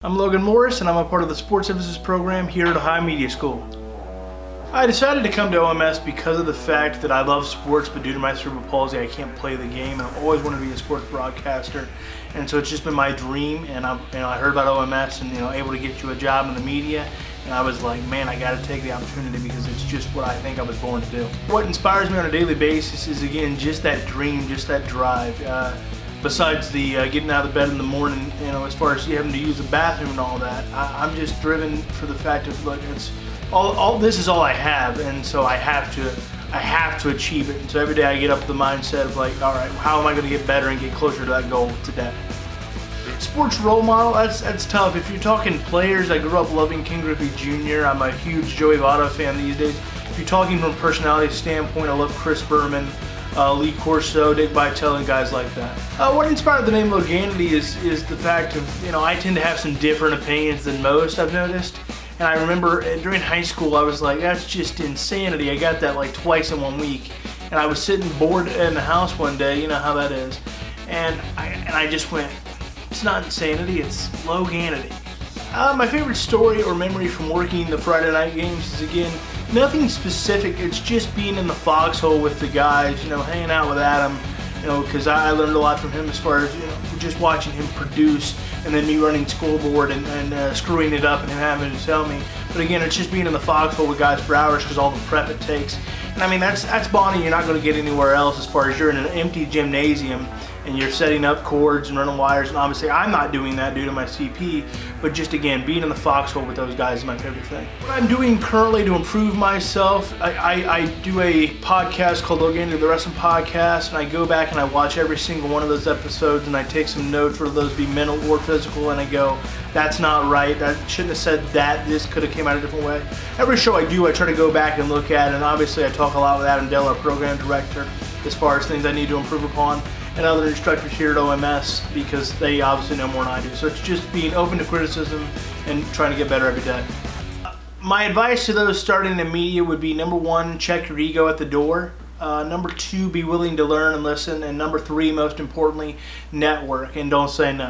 I'm Logan Morris, and I'm a part of the Sports Emphasis program here at Ohio Media School. I decided to come to OMS because of the fact that I love sports, but due to my cerebral palsy, I can't play the game, and I always wanted to be a sports broadcaster. And so it's just been my dream, and I heard about OMS and able to get you a job in the media, and I was like, man, I got to take the opportunity because it's just what I think I was born to do. What inspires me on a daily basis is, again, just that dream, just that drive. Besides the getting out of bed in the morning, as far as having to use the bathroom and all that, I'm just driven for the fact of, look, it's all this is all I have, and so I have to achieve it. And so every day I get up with the mindset of like, all right, how am I going to get better and get closer to that goal today? Sports role model, that's tough. If you're talking players, I grew up loving Ken Griffey Jr. I'm a huge Joey Votto fan these days. If you're talking from a personality standpoint, I love Chris Berman, Lee Corso, Dick Vitale, and guys like that. What inspired the name Loganity is the fact of, I tend to have some different opinions than most, I've noticed. And I remember during high school, I was like, that's just insanity. I got that like twice in 1 week. And I was sitting bored in the house one day, you know how that is. And I just went, it's not insanity, it's Loganity. My favorite story or memory from working the Friday night games is, again, nothing specific. It's just being in the foxhole with the guys, hanging out with Adam, because I learned a lot from him as far as, just watching him produce, and then me running scoreboard and screwing it up and him having to tell me. But again, it's just being in the foxhole with guys for hours because all the prep it takes. And I mean, that's bonding you're not going to get anywhere else, as far as you're in an empty gymnasium and you're setting up cords and running wires. And obviously I'm not doing that due to my CP, but just, again, being in the foxhole with those guys is my favorite thing. What I'm doing currently to improve myself, I do a podcast called Logan, the Wrestling Podcast, and I go back and I watch every single one of those episodes and I take some notes, whether those be mental or physical, and I go, that's not right, that shouldn't have said that, this could have came out a different way. Every show I do, I try to go back and look at, and obviously I talk a lot with Adam Dell, our program director, as far as things I need to improve upon, and other instructors here at OMS, because they obviously know more than I do. So it's just being open to criticism and trying to get better every day. My advice to those starting in media would be, number one, check your ego at the door. Number two, be willing to learn and listen. And number three, most importantly, network and don't say no.